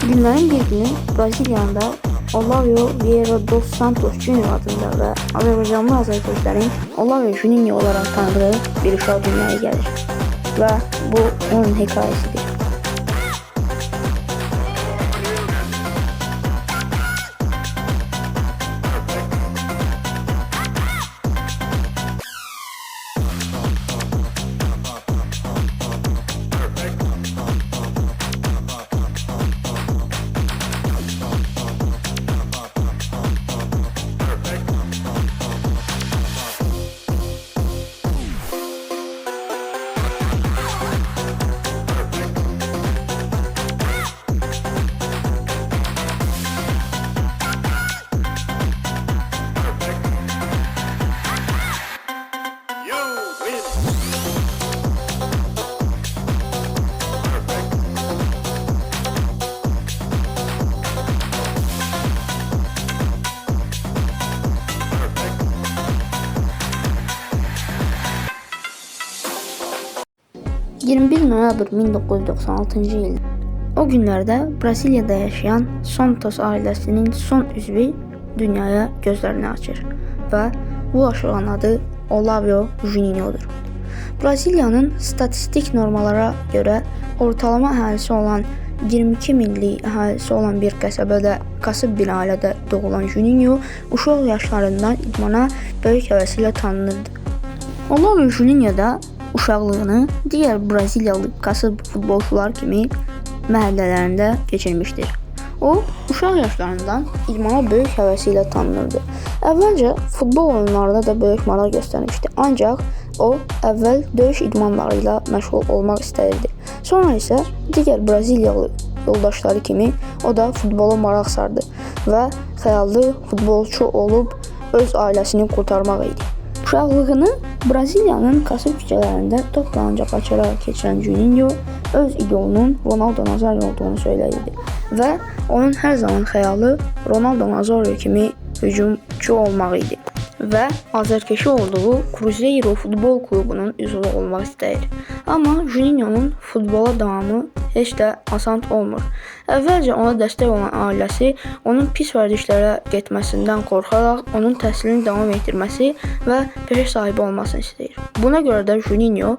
Günlərin bir günü Braziliyada Olavo Vieira dos Santos Junior adında və Azərbaycanlı azərkeşlərin Olavo Juninho olaraq tanıdığı bir uşaq dünyaya gəlir və bu onun hekayəsidir. ...21 noyabr 1996-cı il. O günlərdə Braziliyada yaşayan Santos ailəsinin son üzvü dünyaya gözlərini açır və bu aşığın adı Olavo Juninho'dur. Braziliyanın statistik normalara görə ortalama əhalisi olan 22 minlik əhalisi olan bir qəsəbədə kasıb bir ailədə doğulan Juninho uşaq yaşlarından idmana böyük həvəsi ilə tanınırdı. Olavo Juninho da uşaqlığını digər Braziliyalı kasıb futbolçular kimi məhəllələrində keçirmişdir. O, uşaq yaşlarından idmana böyük həvəsi ilə tanınırdı. Əvvəlcə futbol oyunlarında da böyük maraq göstərmişdi. Ancaq o, əvvəl döyüş idmanları ilə məşğul olmaq istəyirdi. Sonra isə digər Braziliyalı yoldaşları kimi o da futbola maraq sardı və xəyallı futbolçu olub öz ailəsini qurtarmaq idi. Uşaqlığını Braziliyanın kasıb küçələrində top qalanca qaçaraq keçirən Juninho öz idolunun Ronaldo Nazario olduğunu söyləyirdi və onun hər zaman xəyalı Ronaldo Nazario kimi hücumçu olmaq idi və azərkeşi olduğu Cruzeiro futbol klubunun üzvü olmaq istəyir. Amma Juninho'nun futbola davamı heç də asan olmur. Əvvəlcə ona dəstək olan ailəsi onun pis vərdişlərə getməsindən qorxaraq onun təhsilini davam etdirməsi və peşə sahibi olmasını istəyir. Buna görə də Juninho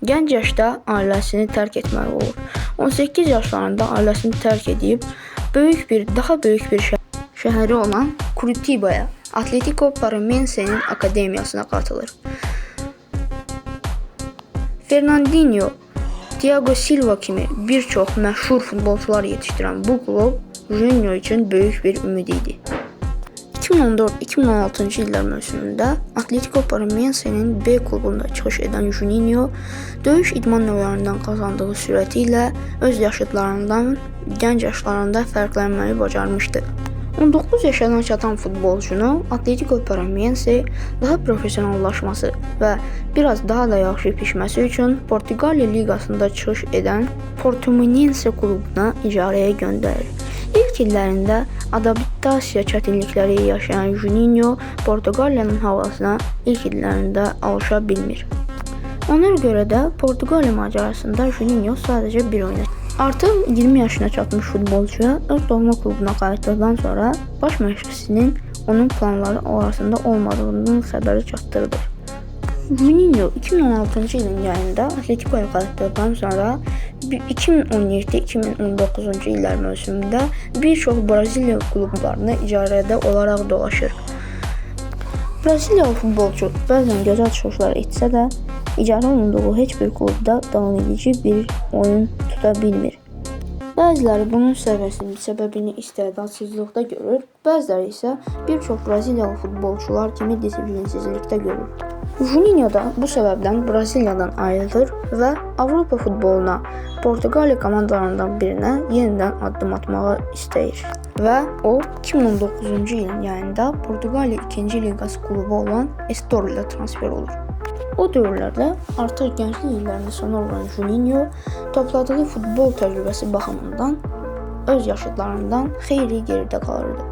gənc yaşda ailəsini tərk etməli olur. 18 yaşlarında ailəsini tərk edib daha böyük bir şəhəri olan Curitiba'ya, Atlético Paranaense'nin akademiyasına qatılır. Fernandinho, Thiago Silva kimi bir çox məşhur futbolçular yetişdirən bu klub Juninho üçün böyük bir ümid idi. 2014-2016-cı illər mövsümündə Atlético Paranaense'nin B klubunda çıxış edən Juninho döyüş idman növlərindən qazandığı sürəti ilə öz yaşıdlarından gənc yaşlarında fərqlənməyi bacarmışdı. 19 yaşına çatan futbolcunu Atlético Paranaense daha professionallaşması və biraz daha da yaxşı pişməsi üçün Portuqaliya liqasında çıxış edən Portimonense klubuna icarəyə göndərir. İlk illərində adaptasiya çətinlikləri yaşayan Juninho Portuqaliyanın havasına ilk illərində alışa bilmir. Ona görə də Portuqaliya macərasında Juninho sadəcə bir oyuna. Artıq 20 yaşına çatmış futbolçuya öz doğma klubuna qayıtdıqdan sonra baş məşqçisinin onun planları arasında olmadığının xəbəri çatdırılır. Juninho 2016-cı ilin yayında Atlético'ya qayıtdıqdan sonra 2017-2019-cu illər mövsümündə bir çox Braziliya klublarına icarədə olaraq dolaşır. Braziliyalı futbolçu bəzən gözəl çıxışlar etsə də, icarə olunduğu heç bir klubda davam edici bir oyun tuta bilmir. Bəziləri bunun səbəbini istedadsızlıqda görür, bəziləri isə bir çox Braziliyalı futbolçular kimi disiplinsizlikdə görür. Juninho da bu səbəbdən Braziliyadan ayrılır və Avropa futboluna, Portuqaliya komandalarından birinə yenidən addım atmağı istəyir. Və o 2019-cu ilin yayında Portuqaliya 2-ci liqası klubu olan Estoril-ə transfer olur. O dövrlərdə artıq gənclik illərinin sonu olan Juninho topladığı futbol təcrübəsi baxımından öz yaşıdlarından xeyli geridə qalırdı.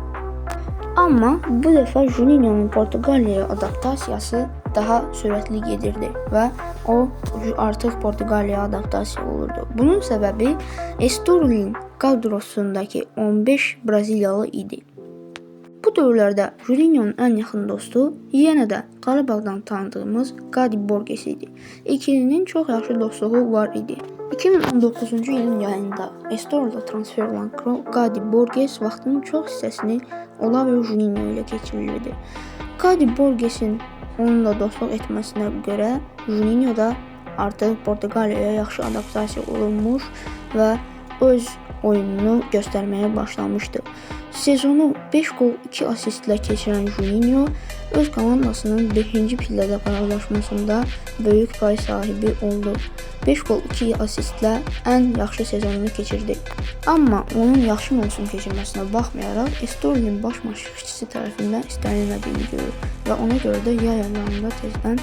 Amma bu dəfə Juninho'nun Portuqaliyaya adaptasiyası daha sürətli gedirdi və o artıq Portuqaliyaya adaptasiya olurdu. Bunun səbəbi Estoril'in kadrosundakı 15 Braziliyalı idi. Bu dövrlərdə Juninho'nun ən yaxın dostu yenə də Qarabağdan tanıdığımız Gadi Borges idi. İkilinin çox yaxşı dostluğu var idi. 2019-cu ilin yayında Estoril'da transfer olan Gadi Borges vaxtının çox hissəsini Olavio Juninho ilə keçirirdi. Gadi Borges'in onunla dostluq etməsinə görə Juninho da artıq Portuqaliyaya yaxşı adaptasiya olunmuş və öz oyununu göstərməyə başlamışdı. Sezonu 5 gol 2 asistlə keçirən Juninho öz komandasının 5-ci pillədə qərarlaşmasında böyük pay sahibi oldu. 5 gol 2 asistlə ən yaxşı sezonunu keçirdi. Amma onun yaxşı mövsüm keçirməsinə baxmayaraq Estoril'in baş məşqçisi tərəfindən istənilmədiyini görür və ona görə də yay aylarında tezdən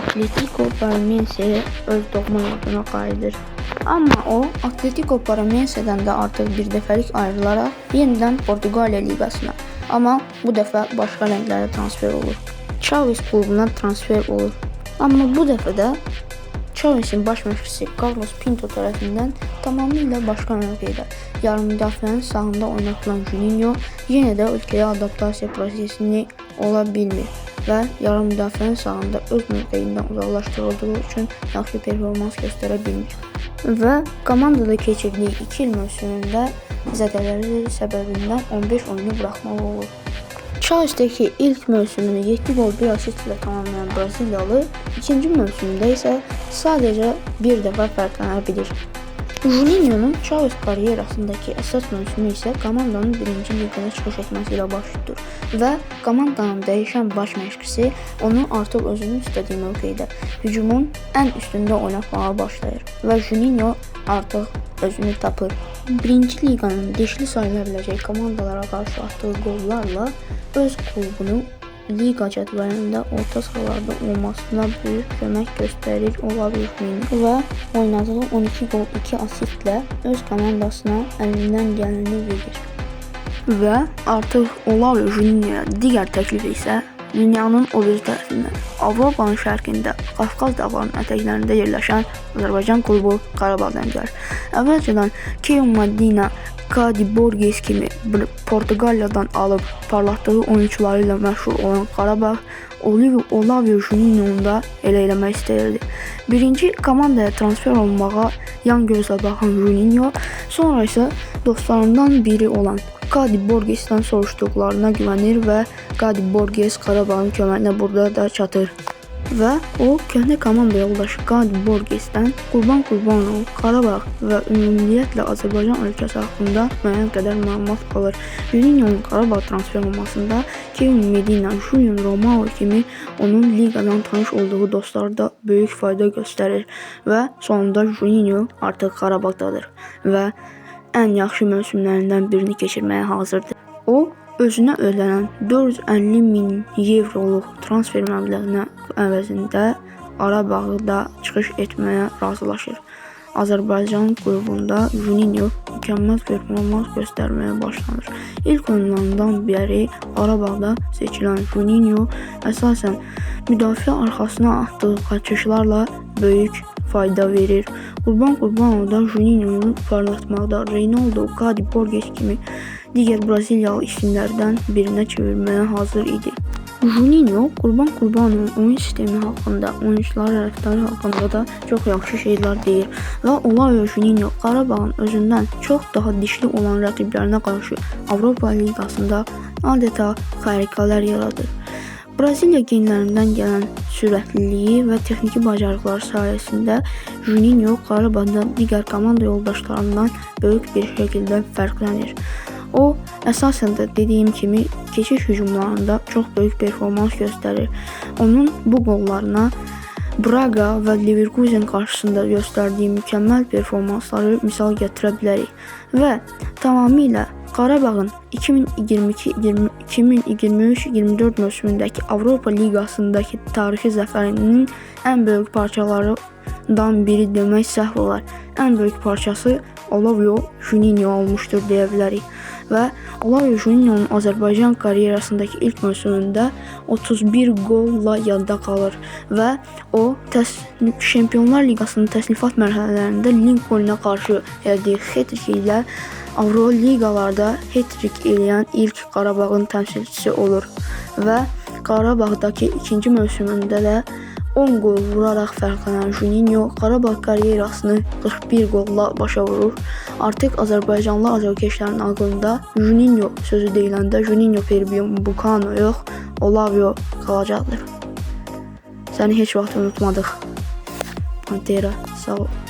Atletico Paranaense'yə öz doğma yurduna qayıdır. Amma o Atletico Paranaense'dən də artıq bir dəfəlik ayrılaraq yenidən Portuqaliya liqasına, amma bu dəfə başqa rənglərə transfer olur. Chaves klubuna transfer olur. Amma bu dəfə də Chaves'in baş məşqçisi Carlos Pinto tərəfindən tamamilə başqa mövqedə yarım müdafiənin sağında oynatılan Juninho yenə də ölkəyə adaptasiya prosesini ola bilmir və yarım müdafiənin sağında öz mövqeyindən uzaqlaşdırıldığı üçün yaxşı performans göstərə bilmir. Və komandada keçirdiyi 2 il mövsümündə zədələri səbəbindən 15 oyunu buraxmalı olur. Chaves'dəki ilk mövsümünü 7 gol 1 asist ilə tamamlayan Braziliyalı ikinci mövsümdə isə sadəcə bir dəfə fərqlənə bilir. Juninho'nun Chaves karyerasındakı əsas mövsümü isə komandanın 1-ci liqaya çıxış etməsi ilə baş tutur və komandanın dəyişən baş məşqçisi onu artıq özünün istədiyi mövqedə hücumun ən üstündə oynatmağa başlayır və Juninho artıq özünü tapır. 1-ci liqanın dişli sayıla biləcək komandalara qarşı atdığı qollarla öz klubunu liqa cədvəlində orta sıralarda olmasına böyük kömək göstərir Olavio Juninho və oynadığı 12 gol 2 asistlə öz komandasına əlindən gələni verir. Və artıq Olavio Juninho'ya digər təklif isə dünyanın o bir tərəfindən Avropanın şərqində Qafqaz dağlarının ətəklərində yerləşən Azərbaycan klubu Qarabağdan gəlir. Əvvəlcədən Keyon Madina, Gadi Borges kimi Portuqaliyadan alıb parlatdığı oyuncuları ilə məşhur olan Qarabağ Olavio Juninho'nu da elə eləmək istəyirdi. Birinci komandaya transfer olmağa yan gözlə baxan Juninho sonra isə dostlarından biri olan Gadi Borges'dən soruşduqlarına güvənir və Gadi Borges Qarabağın köməyinə burada da çatır. Və o köhnə komanda yoldaşı Gadi Borges'dən Qurban Qurbanov, Qarabağ və ümumiyyətlə Azərbaycan ölkəsi haqqında müəyyən qədər məlumat alır. Juninho'nun Qarabağ transfer olmasında Kevin Medina, Julian Romao kimi onun liqadan tanış olduğu dostları da böyük fayda göstərir və sonunda Juninho artıq Qarabağdadır və ən yaxşı mövsümlərindən birini keçirməyə hazırdır. O, özünə ödənən 450.000 evroluq transfer məbləğinə əvəzində Qarabağda çıxış etməyə razılaşır. Azərbaycan klubunda Juninho mükəmməl performans göstərməyə başlanır. İlk oyunlarından bəri Qarabağda seçilən Juninho əsasən müdafiə arxasına atdığı qaçışlarla böyük fayda verir. Qurban Qurbanov da Juninho'nu parlatmaqda Reinaldo, Gadi Borges kimi digər Braziliyalı isimlərdən birinə çevirməyə hazır idi. Juninho, Qurban Qurbanovun oyun sistemi haqqında, oyuncuları rəftarı haqqında da çox yaxşı şeylər deyir və Olavio Juninho Qarabağın özündən çox daha dişli olan rəqiblərinə qarşı Avropa liqasında adeta xərikalar yaradır. Braziliya genlərindən gələn sürətliliyi və texniki bacarıqları sayəsində Juninho Qarabağda digər komanda yoldaşlarından böyük bir şəkildə fərqlənir. O, əsasən də dediyim kimi keçiş hücumlarında çox böyük performans göstərir. Onun bu qollarına Braga və Leverkusen qarşısında göstərdiyi mükəmməl performansları misal gətirə bilərik və tamamilə Qarabağın 2022-2023-24 mövsümündəki Avropa liqasındakı tarixi zəfərinin ən böyük parçalarından biri demək səhv olar. Ən böyük parçası Olavio Juninho olmuşdur deyə bilərik. Və Olavio Juninho'nun Azərbaycan karyerasındakı ilk mövsümündə 31 golla yadda qalır və o Şampionlar Liqasının təsnifat mərhələlərində Lincolnə qarşı əldə hat-trick ilə Avroliqalarda hat-trik eləyən ilk Qarabağın təmsilçisi olur və Qarabağdakı ikinci mövsümündə də 10 qol vuraraq fərqlənən Juninho Qarabağ karyerasını 41 qolla başa vurur. Artıq Azərbaycanlı azarkeşlərin ağlında Juninho sözü deyiləndə Juninho Pernambucano yox, Olavio qalacaqdır. Səni heç vaxt unutmadıq. Pantera, sağ ol.